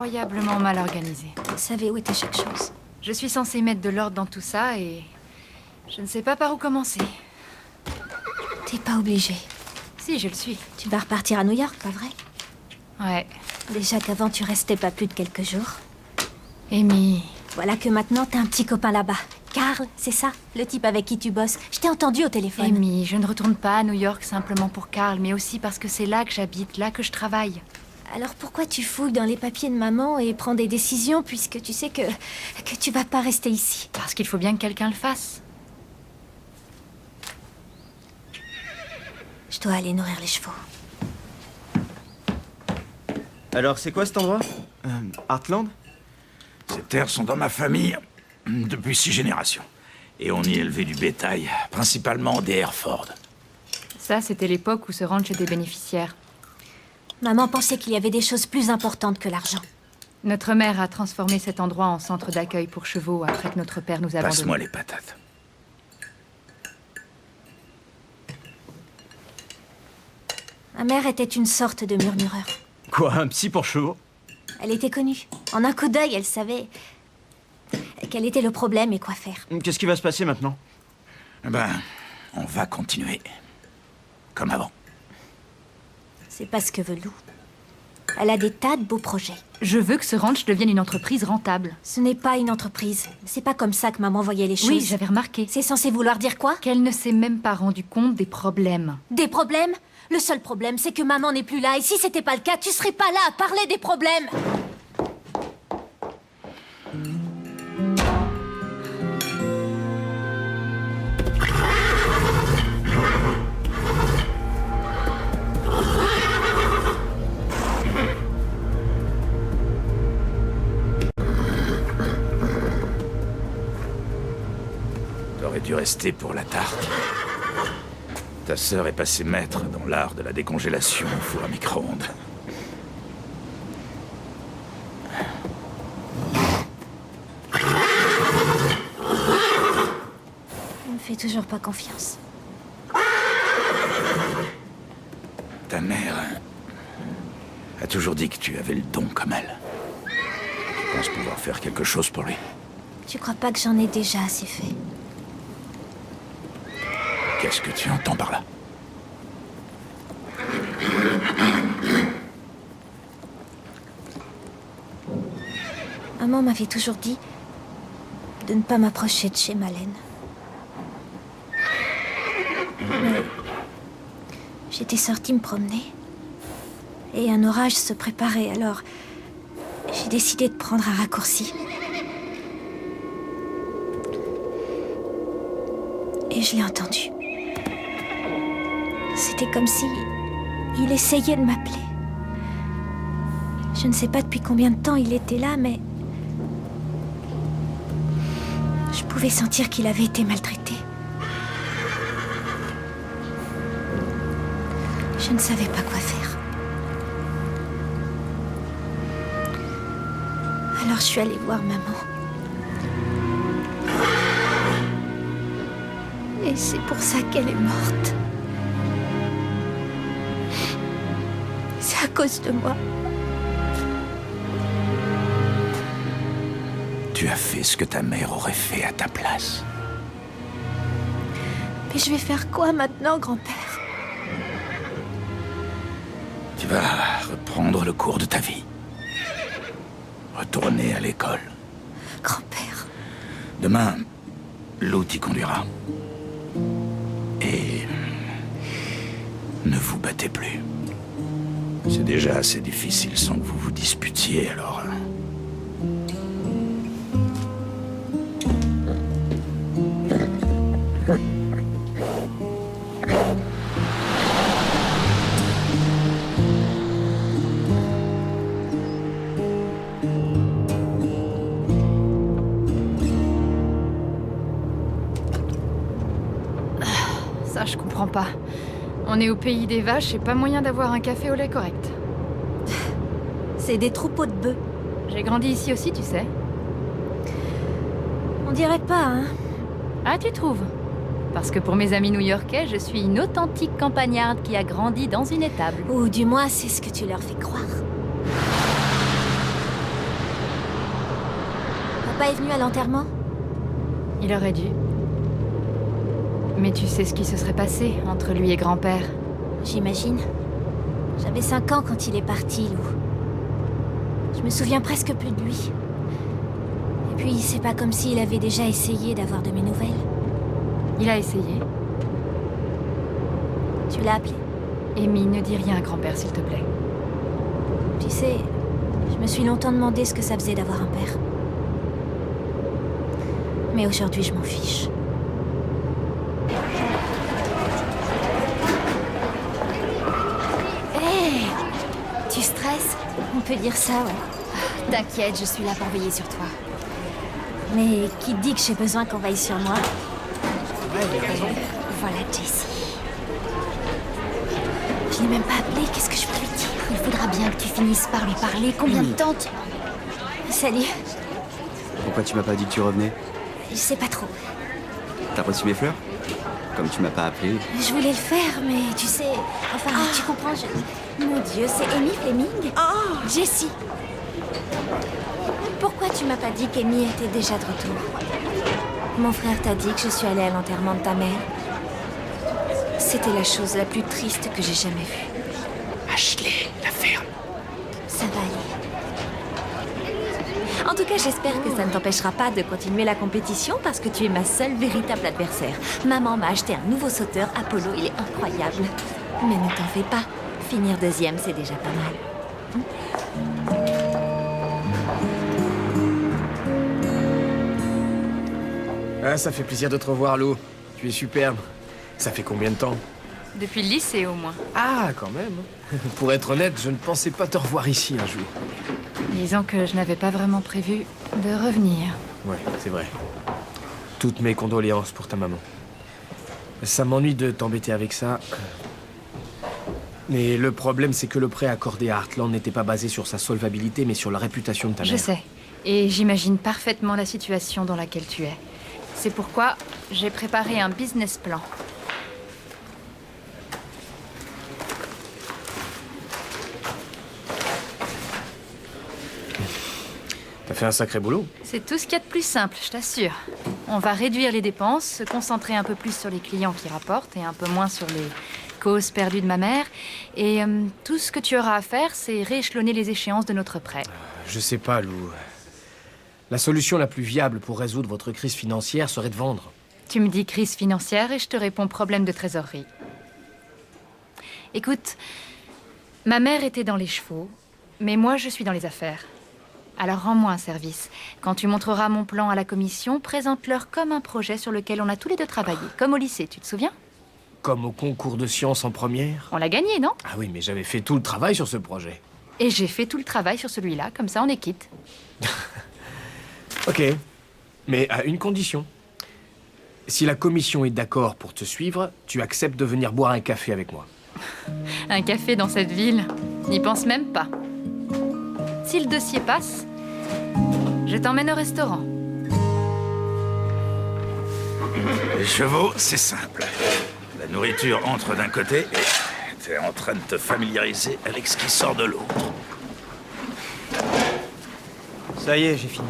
Incroyablement mal organisé. Je savais où était chaque chose. Je suis censée mettre de l'ordre dans tout ça et... je ne sais pas par où commencer. T'es pas obligé. Si, je le suis. Tu vas repartir à New York, pas vrai? Ouais. Déjà qu'avant tu restais pas plus de quelques jours. Amy... Voilà que maintenant t'as un petit copain là-bas. Carl, c'est ça? Le type avec qui tu bosses. Je t'ai entendu au téléphone. Amy, je ne retourne pas à New York simplement pour Carl, mais aussi parce que c'est là que j'habite, là que je travaille. Alors pourquoi tu fouilles dans les papiers de maman et prends des décisions puisque tu sais que tu vas pas rester ici? Parce qu'il faut bien que quelqu'un le fasse. Je dois aller nourrir les chevaux. Alors, c'est quoi cet endroit Heartland? Ces terres sont dans ma famille depuis 6 générations. Et on y élevait du bétail, principalement des Hereford. Ça, c'était l'époque où ce ranch était bénéficiaire. Maman pensait qu'il y avait des choses plus importantes que l'argent. Notre mère a transformé cet endroit en centre d'accueil pour chevaux après que notre père nous a Passe-moi abandonnés. les patates. Ma mère était une sorte de murmureur. Quoi, un psy pour chevaux? Elle était connue. En un coup d'œil, elle savait quel était le problème et quoi faire. Qu'est-ce qui va se passer maintenant? Ben, on va continuer. Comme avant. C'est pas ce que veut Lou. Elle a des tas de beaux projets. Je veux que ce ranch devienne une entreprise rentable. Ce n'est pas une entreprise. C'est pas comme ça que maman voyait les choses. Oui, j'avais remarqué. C'est censé vouloir dire quoi? Qu'elle ne s'est même pas rendue compte des problèmes. Des problèmes? Le seul problème, c'est que maman n'est plus là. Et si c'était pas le cas, tu serais pas là à parler des problèmes. T'aurais dû rester pour la tarte. Ta sœur est passée maître dans l'art de la décongélation au four à micro-ondes. Elle me fait toujours pas confiance. Ta mère a toujours dit que tu avais le don comme elle. Je pense pouvoir faire quelque chose pour lui. Tu crois pas que j'en ai déjà assez fait? Qu'est-ce que tu entends par là? Maman m'avait toujours dit de ne pas m'approcher de chez Malène. Mais j'étais sortie me promener et un orage se préparait, alors j'ai décidé de prendre un raccourci. Et je l'ai entendu. C'était comme si il essayait de m'appeler. Je ne sais pas depuis combien de temps il était là, mais je pouvais sentir qu'il avait été maltraité. Je ne savais pas quoi faire. Alors je suis allée voir maman. Et c'est pour ça qu'elle est morte. C'est à cause de moi. Tu as fait ce que ta mère aurait fait à ta place. Mais je vais faire quoi maintenant, grand-père? Tu vas reprendre le cours de ta vie. Retourner à l'école. Grand-père. Demain, Lou t'y conduira. Et ne vous battez plus. C'est déjà assez difficile sans que vous vous disputiez, alors... Ça, je comprends pas. On est au pays des vaches et pas moyen d'avoir un café au lait correct. C'est des troupeaux de bœufs. J'ai grandi ici aussi, tu sais. On dirait pas, hein? Ah, tu trouves? Parce que pour mes amis new-yorkais, je suis une authentique campagnarde qui a grandi dans une étable. Ou du moins, c'est ce que tu leur fais croire. papa est venu à l'enterrement? Il aurait dû. Mais tu sais ce qui se serait passé entre lui et grand-père. J'imagine. J'avais 5 ans quand il est parti, Lou. Je me souviens presque plus de lui. Et puis, c'est pas comme s'il avait déjà essayé d'avoir de mes nouvelles. Il a essayé. Tu l'as appelé? Amy, ne dis rien à grand-père, s'il te plaît. Tu sais, je me suis longtemps demandé ce que ça faisait d'avoir un père. Mais aujourd'hui, je m'en fiche. Hé! Tu stresses? On peut dire ça, ouais. T'inquiète, je suis là pour veiller sur toi. Mais qui te dit que j'ai besoin qu'on veille sur moi? Voilà, Jessie. Je l'ai même pas appelé, qu'est-ce que je peux lui dire? Il faudra bien que tu finisses par lui parler. Combien de temps tu... Salut. Pourquoi tu m'as pas dit que tu revenais? Je sais pas trop. T'as reçu mes fleurs? Comme tu m'as pas appelé. Je voulais le faire, mais tu sais... Enfin, tu comprends, Mon Dieu, c'est Amy Fleming? Jessie. Pourquoi tu m'as pas dit qu'Amy était déjà de retour? Mon frère t'a dit que je suis allée à l'enterrement de ta mère. C'était la chose la plus triste que j'ai jamais vue. Ashley, la ferme. Ça va aller. En tout cas, j'espère que ça ne t'empêchera pas de continuer la compétition parce que tu es ma seule véritable adversaire. Maman m'a acheté un nouveau sauteur, Apollo, il est incroyable. Mais ne t'en fais pas, finir deuxième, c'est déjà pas mal. Ah, ça fait plaisir de te revoir, Lou. Tu es superbe. Ça fait combien de temps? Depuis le lycée, au moins. Ah, quand même. Pour être honnête, je ne pensais pas te revoir ici un jour. Disons que je n'avais pas vraiment prévu de revenir. Ouais, c'est vrai. Toutes mes condoléances pour ta maman. Ça m'ennuie de t'embêter avec ça. Mais le problème, c'est que le prêt accordé à Heartland n'était pas basé sur sa solvabilité, mais sur la réputation de ta mère. Je sais. Et j'imagine parfaitement la situation dans laquelle tu es. C'est pourquoi j'ai préparé un business plan. T'as fait un sacré boulot. C'est tout ce qu'il y a de plus simple, je t'assure. On va réduire les dépenses, se concentrer un peu plus sur les clients qui rapportent et un peu moins sur les causes perdues de ma mère. Et tout ce que tu auras à faire, c'est rééchelonner les échéances de notre prêt. Je sais pas, Lou. La solution la plus viable pour résoudre votre crise financière serait de vendre. Tu me dis crise financière et je te réponds problème de trésorerie. Écoute, ma mère était dans les chevaux, mais moi je suis dans les affaires. Alors rends-moi un service. Quand tu montreras mon plan à la commission, présente-leur comme un projet sur lequel on a tous les deux travaillé, comme au lycée, tu te souviens? Comme au concours de sciences en première. On l'a gagné, non? Ah oui, mais j'avais fait tout le travail sur ce projet. Et j'ai fait tout le travail sur celui-là, comme ça on est quitte. Ok, mais à une condition. Si la commission est d'accord pour te suivre, tu acceptes de venir boire un café avec moi. Un café dans cette ville? N'y pense même pas. Si le dossier passe, je t'emmène au restaurant. Les chevaux, c'est simple. La nourriture entre d'un côté et t'es en train de te familiariser avec ce qui sort de l'autre. Ça y est, j'ai fini.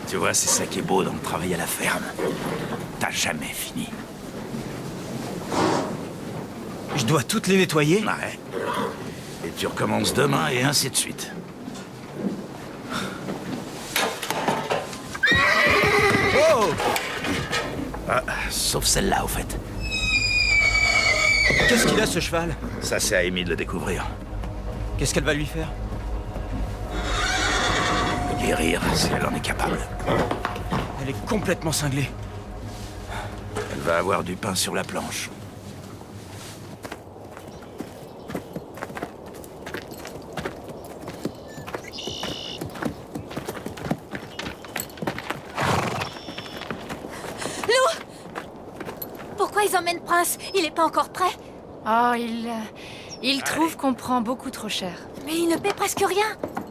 Tu vois, c'est ça qui est beau dans le travail à la ferme. T'as jamais fini. Je dois toutes les nettoyer? Ouais. Et tu recommences demain et ainsi de suite. Oh! Ah, sauf celle-là, au fait. Qu'est-ce qu'il a, ce cheval? Ça, c'est à Amy de le découvrir. Qu'est-ce qu'elle va lui faire? Guérir, si elle en est capable. Elle est complètement cinglée. Elle va avoir du pain sur la planche. Pourquoi ils emmènent Prince? Il est pas encore prêt? Oh, il trouve qu'on prend beaucoup trop cher. Mais il ne paie presque rien.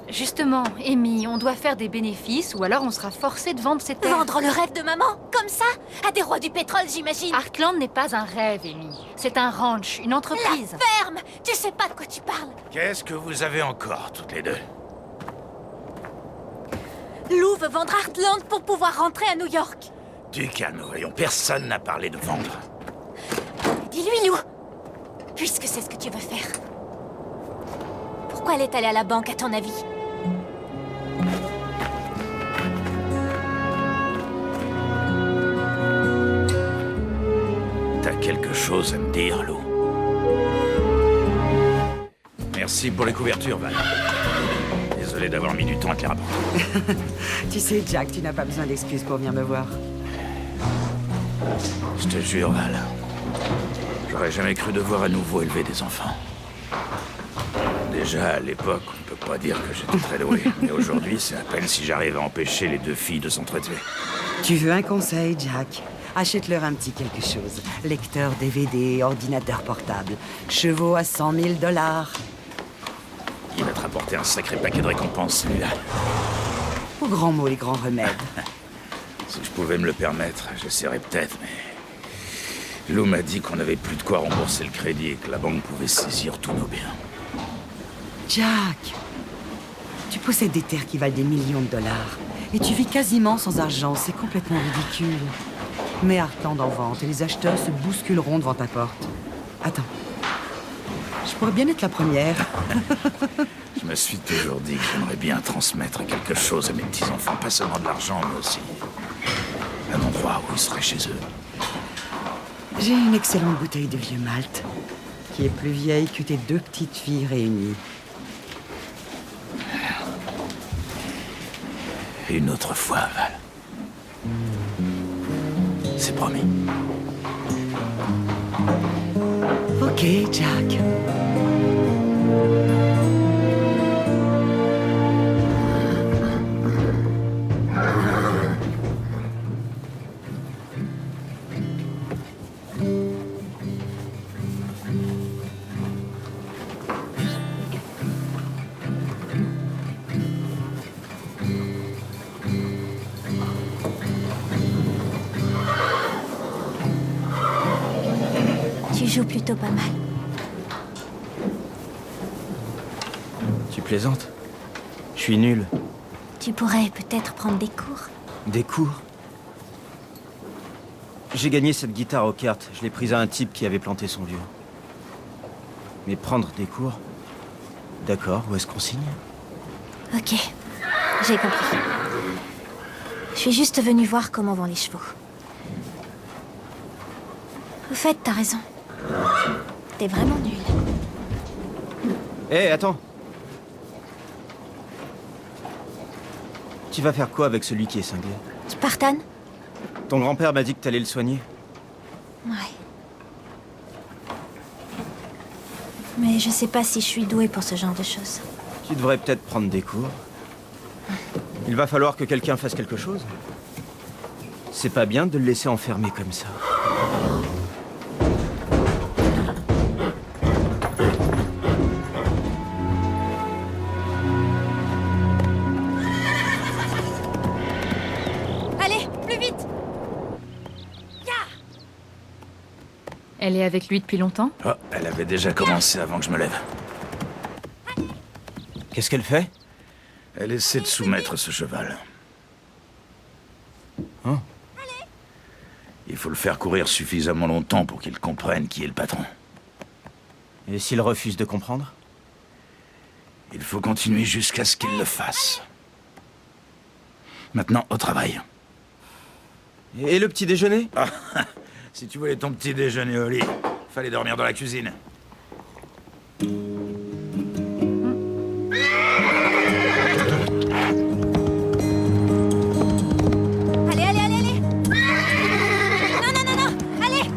Justement, Amy, on doit faire des bénéfices ou alors on sera forcé de vendre ces terres. Vendre le rêve de maman, comme ça? À des rois du pétrole, j'imagine. Heartland n'est pas un rêve, Amy. C'est un ranch, une entreprise. La ferme! Tu sais pas de quoi tu parles. Qu'est-ce que vous avez encore, toutes les deux? Lou veut vendre Heartland pour pouvoir rentrer à New York. Du calme, voyons. Personne n'a parlé de vendre. Dis-lui, Lou. Puisque c'est ce que tu veux faire. Pourquoi elle est allée à la banque, à ton avis? T'as quelque chose à me dire, Lou? Merci pour les couvertures, Val. Désolé d'avoir mis du temps à te les rapporter. Tu sais, Jack, tu n'as pas besoin d'excuses pour venir me voir. Je te jure, Val. J'aurais jamais cru devoir à nouveau élever des enfants. Déjà, à l'époque, on peut pas dire que j'étais très doué. Mais aujourd'hui, c'est à peine si j'arrive à empêcher les deux filles de s'entretuer. Tu veux un conseil, Jack? Achète-leur un petit quelque chose. Lecteur DVD, ordinateur portable. Chevaux à 100 000 $. Il va te rapporter un sacré paquet de récompenses, celui-là. Aux grands mots et grands remèdes. Si je pouvais me le permettre, j'essaierais peut-être, mais... Lou m'a dit qu'on n'avait plus de quoi rembourser le crédit et que la banque pouvait saisir tous nos biens. Jack, tu possèdes des terres qui valent des millions de dollars. Et tu vis quasiment sans argent. C'est complètement ridicule. Mets Heartland en vente et les acheteurs se bousculeront devant ta porte. Attends. Je pourrais bien être la première. Je me suis toujours dit que j'aimerais bien transmettre quelque chose à mes petits-enfants. Pas seulement de l'argent, mais aussi un endroit où ils seraient chez eux. J'ai une excellente bouteille de vieux malt, qui est plus vieille que tes deux petites filles réunies. Une autre fois, Val. C'est promis. Ok, Jack. Tu joues plutôt pas mal. Tu plaisantes? Je suis nul. Tu pourrais peut-être prendre des cours. Des cours? J'ai gagné cette guitare aux cartes. Je l'ai prise à un type qui avait planté son vieux. Mais prendre des cours? D'accord, où est-ce qu'on signe? Ok, j'ai compris. Je suis juste venue voir comment vont les chevaux. Au fait, t'as raison. T'es vraiment nul. Hé, attends. Tu vas faire quoi avec celui qui est cinglé? Spartan? Ton grand-père m'a dit que t'allais le soigner. Ouais. Mais je sais pas si je suis douée pour ce genre de choses. Tu devrais peut-être prendre des cours. Il va falloir que quelqu'un fasse quelque chose. C'est pas bien de le laisser enfermer comme ça. Allez, plus vite! Elle est avec lui depuis longtemps? Oh, elle avait déjà commencé avant que je me lève. Qu'est-ce qu'elle fait? Elle essaie de soumettre ce cheval. Hein? Il faut le faire courir suffisamment longtemps pour qu'il comprenne qui est le patron. Et s'il refuse de comprendre? Il faut continuer jusqu'à ce qu'il le fasse. Maintenant, au travail. Et le petit déjeuner? Ah, si tu voulais ton petit déjeuner au lit, fallait dormir dans la cuisine. Allez, allez, allez, allez! Non, non, non, non! Allez!